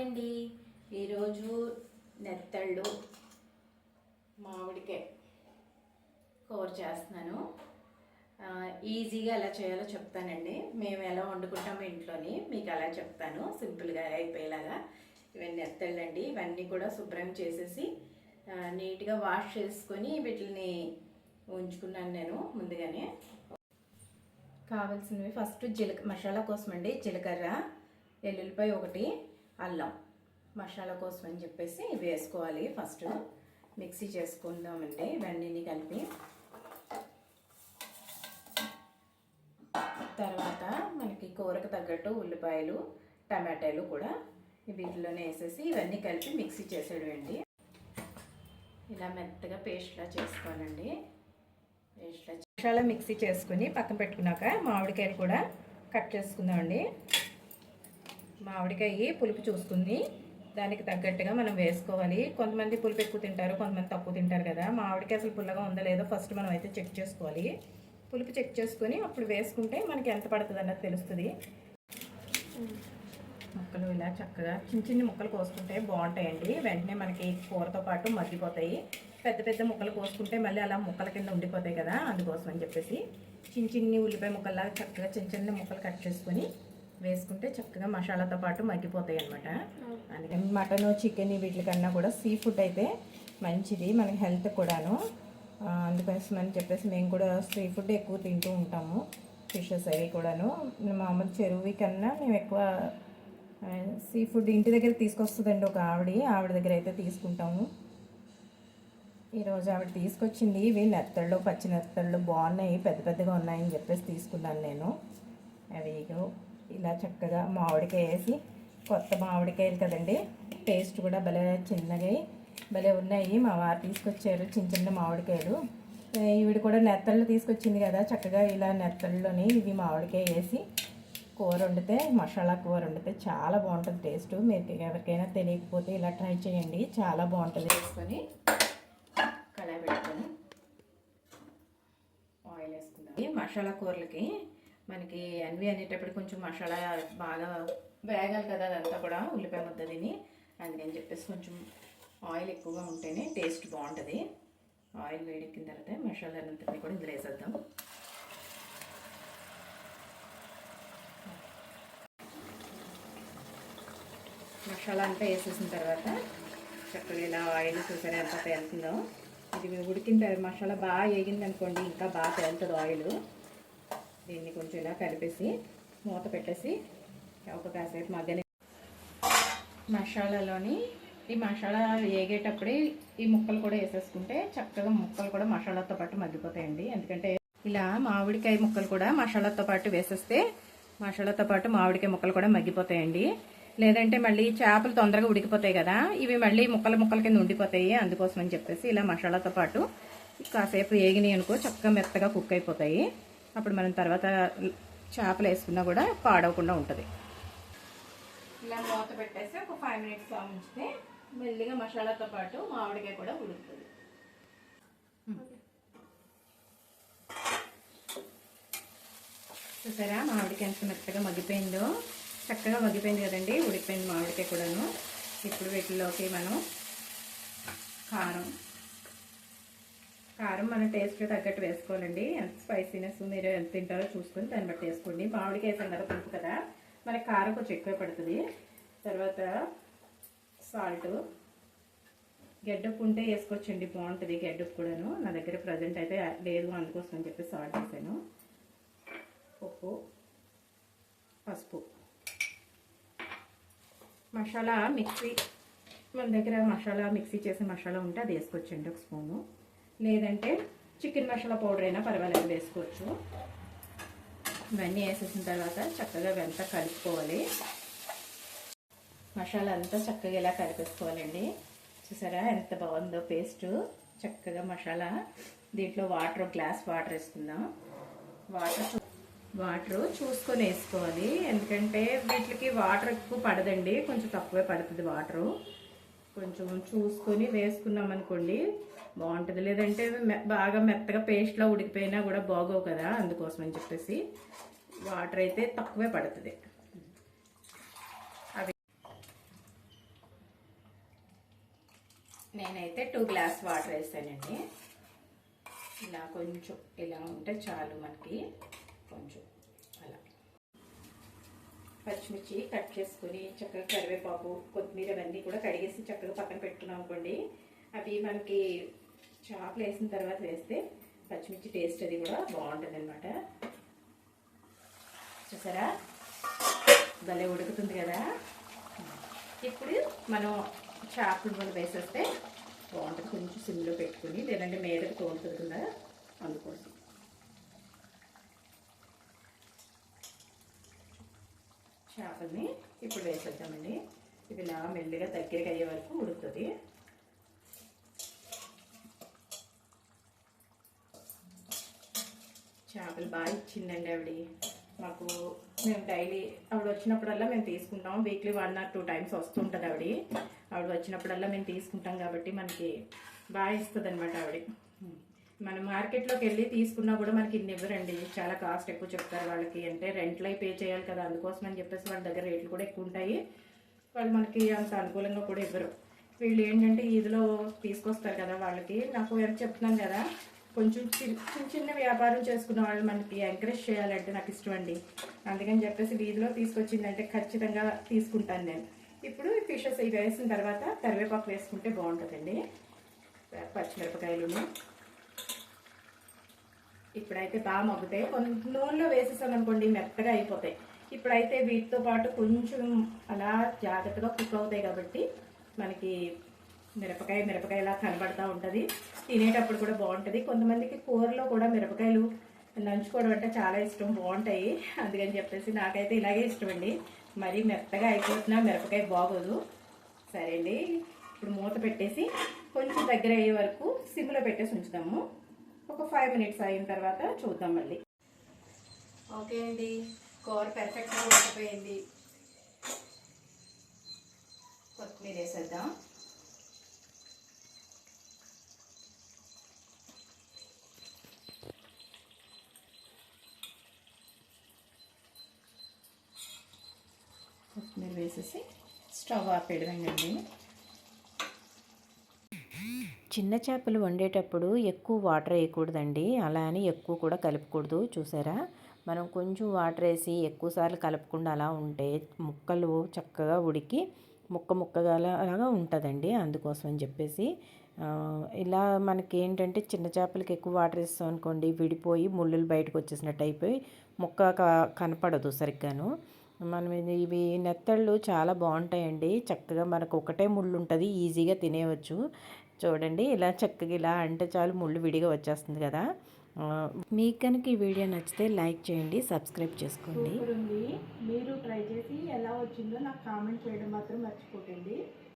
అండి. ఈరోజు నెత్తళ్ళు మామిడికాయ కూర చేస్తున్నాను. ఈజీగా ఎలా చేయాలో చెప్తానండి. మేము ఎలా వండుకుంటామో ఇంట్లోని మీకు అలా చెప్తాను, సింపుల్గా అయిపోయేలాగా. ఇవన్నీ నెత్తళ్ళు అండి. ఇవన్నీ కూడా శుభ్రం చేసేసి నీట్గా వాష్ చేసుకొని వీటిని ఉంచుకున్నాను నేను ముందుగానే. కావాల్సినవి ఫస్ట్ మసాలా కోసం అండి, జీలకర్ర, ఎల్లుల్లిపాయ ఒకటి, అల్లం మసాలా కోసం అని చెప్పేసి వేసుకోవాలి. ఫస్ట్ మిక్సీ చేసుకుందామండి ఇవన్నీ కలిపి. తర్వాత మనకి కూరకు తగ్గట్టు ఉల్లిపాయలు, టమాటాలు కూడా వీటిలోనే వేసేసి ఇవన్నీ కలిపి మిక్సీ చేసేయండి. ఇలా మెత్తగా పేస్ట్లా చేసుకోవాలండి. పేస్ట్లా మసాలా మిక్సీ చేసుకుని పక్కన పెట్టుకున్నాక మామిడికాయలు కూడా కట్ చేసుకుందామండి. మామిడికాయ పులుపు చూసుకుని దానికి తగ్గట్టుగా మనం వేసుకోవాలి. కొంతమంది పులుపు ఎక్కువ తింటారు, కొంతమంది తక్కువ తింటారు కదా. మామిడికాయ అసలు పుల్లగా ఉందో లేదో ఫస్ట్ మనం అయితే చెక్ చేసుకోవాలి. పులుపు చెక్ చేసుకొని అప్పుడు వేసుకుంటే మనకి ఎంత పడుతుంది అన్నది తెలుస్తుంది. ముక్కలు ఇలా చక్కగా చిన్న చిన్న ముక్కలు కోసుకుంటే బాగుంటాయండి. వెంటనే మనకి కూరతో పాటు మగ్గిపోతాయి. పెద్ద పెద్ద ముక్కలు కోసుకుంటే మళ్ళీ అలా ముక్కల కింద ఉండిపోతాయి కదా, అందుకోసం అని చెప్పేసి చిన్న చిన్ని ఉల్లిపాయ ముక్కల్లాగా చక్కగా చిన్న చిన్న ముక్కలు కట్ చేసుకొని వేసుకుంటే చక్కగా మసాలాతో పాటు మగ్గిపోతాయి అన్నమాట. అందుకని మటన్, చికెన్ వీటికన్నా కూడా సీ ఫుడ్ అయితే మంచిది మనకి హెల్త్ కూడాను. అందుకోసం అని చెప్పేసి మేము కూడా సీ ఫుడ్ ఎక్కువ తింటూ ఉంటాము. ఫిషెస్ అవి కూడాను. మామూలు చెరువు కన్నా మేము ఎక్కువ సీ ఫుడ్ ఇంటి దగ్గర తీసుకొస్తుందండి ఒక ఆవిడ దగ్గర అయితే తీసుకుంటాము. ఈరోజు ఆవిడ తీసుకొచ్చింది. ఇవి నెత్తళ్ళు, పచ్చి నెత్తళ్ళు బాగున్నాయి, పెద్ద పెద్దగా ఉన్నాయని చెప్పేసి తీసుకున్నాను నేను. అవి ఇలా చక్కగా మామిడికాయ వేసి, కొత్త మామిడికాయలు కదండి, టేస్ట్ కూడా భలే చిన్నగా భలే ఉన్నాయి. మా వారు తీసుకొచ్చారు చిన్న చిన్న మామిడికాయలు. ఈవిడ కూడా నెత్తళ్ళు తీసుకొచ్చింది కదా, చక్కగా ఇలా నెత్తళ్ళలోని ఇవి మామిడికాయ వేసి కూర వండితే, మసాలా కూర వండితే చాలా బాగుంటుంది టేస్ట్. మీరు ఎవరికైనా తెలియకపోతే ఇలా ట్రై చేయండి, చాలా బాగుంటుంది. వేసుకొని కళాయి పెట్టుకొని ఆయిల్ వేసుకుందాం. ఈ మసాలా కూరలకి మనకి అన్వి అనేటప్పుడు కొంచెం మసాలా బాగా వేగాలి కదా, అదంతా కూడా ఉల్లిపాయ ముద్ద తిని. అందుకని చెప్పేసి కొంచెం ఆయిల్ ఎక్కువగా ఉంటేనే టేస్ట్ బాగుంటుంది. ఆయిల్ వేడెక్కిన తర్వాత మసాలా అంతా కూడా ఇందులో వేసేద్దాం. మసాలా అంతా వేసేసిన తర్వాత చక్కగా ఇలా ఆయిల్ చూసారా ఎంత తేలుతుందో. ఇది ఉడికిన తర్వాత మసాలా బాగా వేగింది అనుకోండి, ఇంకా బాగా తేలుతుంది ఆయిల్. దీన్ని కొంచెం ఇలా కలిపేసి మూత పెట్టేసి ఒక కాసేపు మగ్గని. మసాలాలోని ఈ మసాలా వేగేటప్పుడే ఈ ముక్కలు కూడా వేసేసుకుంటే చక్కగా ముక్కలు కూడా మసాలాతో పాటు మగ్గిపోతాయండి. ఎందుకంటే ఇలా మామిడికాయ ముక్కలు కూడా మసాలాతో పాటు వేసేస్తే మసాలాతో పాటు మామిడికాయ ముక్కలు కూడా మగ్గిపోతాయండి. లేదంటే మళ్ళీ చేపలు తొందరగా ఉడికిపోతాయి కదా, ఇవి మళ్ళీ ముక్కల కింద ఉండిపోతాయి. అందుకోసం అని చెప్పేసి ఇలా మసాలాతో పాటు కాసేపు వేగినాయి అనుకో చక్కగా మెత్తగా కుక్ అయిపోతాయి. అప్పుడు మనం తర్వాత చేపలు వేసుకున్నా కూడా పాడవకుండా ఉంటుంది. ఇలా మూత పెట్టేసి ఒక 5 minutes ఉంచితే మెల్లిగా మసాలాతో పాటు మామిడికాయ కూడా ఉడుకుతుంది. చూసారా మామిడికాయ ఎంత మెత్తగా మగ్గిపోయిందో, చక్కగా మగ్గిపోయింది కదండి, ఉడికిపోయింది మామిడికాయ కూడాను. ఇప్పుడు వీటిలోకి మనం కారం మన టేస్ట్ తగ్గట్టు వేసుకోవాలండి. ఎంత స్పైసీనెస్ మీరు ఎంత తింటారో చూసుకొని దాన్ని బట్టి వేసుకోండి. మామిడికాయ వేసాం కదా పులుపు కదా, మనకి కారం కొంచెం ఎక్కువ పడుతుంది. తర్వాత సాల్ట్, గడ్డప్పు ఉంటే వేసుకోవచ్చండి, బాగుంటుంది గడ్డప్పు కూడాను. నా దగ్గర ప్రజెంట్ అయితే లేదు, అందుకోసం అని చెప్పి సాల్ట్ వేసాను. ఉప్పు, పసుపు, మసాలా మిక్సీ, మన దగ్గర మసాలా మిక్సీ చేసే మసాలా ఉంటే అది వేసుకోవచ్చండి ఒక స్పూను. లేదంటే చికెన్ మసాలా పౌడర్ అయినా పర్వాలేదు వేసుకోవచ్చు. ఇవన్నీ వేసేసిన తర్వాత చక్కగా అంతా కలుపుకోవాలి. మసాలా అంతా చక్కగా ఇలా కలిపేసుకోవాలండి. చూసారా ఎంత బాగుందో పేస్ట్, చక్కగా మసాలా. దీంట్లో గ్లాస్ వాటర్ వేసుకుందాం. వాటర్ చూసుకొని వేసుకోవాలి, ఎందుకంటే వీటికి వాటర్ ఎక్కువ పడదండి, కొంచెం తక్కువే పడుతుంది వాటరు. కొంచెం చూసుకొని వేసుకున్నాం అనుకోండి బాగుంటుంది. లేదంటే బాగా మెత్తగా పేస్ట్లో ఉడికిపోయినా కూడా బాగోవు కదా, అందుకోసం అని చెప్పేసి వాటర్ అయితే తక్కువే పడుతుంది. నేనైతే 2 గ్లాస్ వాటర్ వేసానండి. ఇలా కొంచెం ఇలా ఉంటే చాలు మనకి. కొంచెం అలా పచ్చిమిర్చి కట్ చేసుకుని చక్కగా కరివేపాకు, కొత్తిమీర అవన్నీ కూడా కడిగేసి చక్కగా పక్కన పెట్టుకున్నాం అనుకోండి. అవి మనకి చేపలు వేసిన తర్వాత వేస్తే పచ్చిమిర్చి టేస్ట్ అది కూడా బాగుంటుంది అనమాట. చూసారా భలే ఉడుకుతుంది కదా. ఇప్పుడు మనం చేపల ముక్కలు వేసేస్తే బాగుంటుంది. కొంచెం సిమ్లో పెట్టుకుని, లేదంటే మీదకి తోలుతుంది కదా, అందుకోసం. చేపల్ని ఇప్పుడు వేసేద్దామండి. ఇది ఇలా మెల్లిగా దగ్గరికి అయ్యే వరకు ఉడుకుతుంది. చేపలు బాగా ఇచ్చిందండి ఆవిడ మాకు. మేము డైలీ ఆవిడ వచ్చినప్పుడల్లా మేము తీసుకుంటాం. వీక్లీ 1 or 2 times వస్తుంటుంది ఆవిడ వచ్చినప్పుడల్లా మేము తీసుకుంటాం కాబట్టి మనకి బాగా ఇస్తుంది అనమాట ఆవిడ. మనం మార్కెట్లోకి వెళ్ళి తీసుకున్నా కూడా మనకి ఇన్ని ఇవ్వరండి, చాలా కాస్ట్ ఎక్కువ చెప్తారు వాళ్ళకి. అంటే రెంట్లు అయి పే చేయాలి కదా, అందుకోసం అని చెప్పేసి వాళ్ళ దగ్గర రేట్లు కూడా ఎక్కువ ఉంటాయి. వాళ్ళు మనకి అంత అనుకూలంగా కూడా ఇవ్వరు. వీళ్ళు ఏంటంటే ఈదిలో తీసుకొస్తారు కదా, వాళ్ళకి నాకు ఎంత చెప్తున్నాను కదా, కొంచెం చిన్న చిన్న వ్యాపారం చేసుకున్న వాళ్ళు మనకి ఎంకరేజ్ చేయాలంటే నాకు ఇష్టం అండి. అందుకని చెప్పేసి వీధిలో తీసుకొచ్చిందంటే ఖచ్చితంగా తీసుకుంటాను నేను. ఇప్పుడు ఫిషెస్ ఇవి వేసిన తర్వాత కరివేపాకు వేసుకుంటే బాగుంటుందండి. పచ్చిమిరపకాయలు ఇప్పుడైతే బాగా మగ్గుతాయి. కొంచెం నూనెలో వేసేసాం అనుకోండి మెత్తగా అయిపోతాయి. ఇప్పుడైతే వీటితో పాటు కొంచెం అలా జాగ్రత్తగా కుక్ అవుతాయి కాబట్టి మనకి మిరపకాయ ఇలా కనబడుతూ ఉంటుంది. తినేటప్పుడు కూడా బాగుంటుంది. కొంతమందికి కూరలో కూడా మిరపకాయలు నంచుకోవడం అంటే చాలా ఇష్టం, బాగుంటాయి. అందుకని చెప్పేసి నాకైతే ఇలాగే ఇష్టం అండి. మరీ మెత్తగా అయిపోతున్నా మిరపకాయ బాగోదు. సరే అండి, ఇప్పుడు మూత పెట్టేసి కొంచెం దగ్గర అయ్యే వరకు సిమ్లో పెట్టేసి ఉంచుతాము. ఒక 5 minutes అయిన తర్వాత చూద్దాం మళ్ళీ. ఓకే అండి, కూర పర్ఫెక్ట్గా ఉడికిపోయింది. కొత్తిమీర వేసేద్దాం. కొత్తిమీర వేసేసి స్టవ్ ఆపేయడమేనండి. చిన్న చేపలు వండేటప్పుడు ఎక్కువ వాటర్ వేయకూడదండి, అలా అని ఎక్కువ కూడా కలుపుకూడదు. చూసారా, మనం కొంచెం వాటర్ వేసి ఎక్కువసార్లు కలపకుండా అలా ఉంటే ముక్కలు చక్కగా ఉడికి ముక్కగా అలాగా ఉంటుందండి. అందుకోసం అని చెప్పేసి ఇలా మనకి ఏంటంటే చిన్న చేపలకి ఎక్కువ వాటర్ వేస్తాం అనుకోండి, విడిపోయి ముళ్ళులు బయటకు వచ్చేసినట్టు అయిపోయి ముక్క కనపడదు సరిగ్గాను. మనం ఇవి నెత్తళ్ళు చాలా బాగుంటాయండి. చక్కగా మనకు ఒకటే ముళ్ళు ఉంటుంది, ఈజీగా తినేయవచ్చు. చూడండి, ఇలా చక్కగా ఇలా అంటే చాలు ముళ్ళు విడిగా వచ్చేస్తుంది కదా. మీకు కనుక ఈ వీడియో నచ్చితే లైక్ చేయండి, సబ్స్క్రైబ్ చేసుకోండి. మీరు ట్రై చేసి ఎలా వచ్చిందో నాకు కామెంట్ చేయడం మాత్రం మర్చిపోకండి.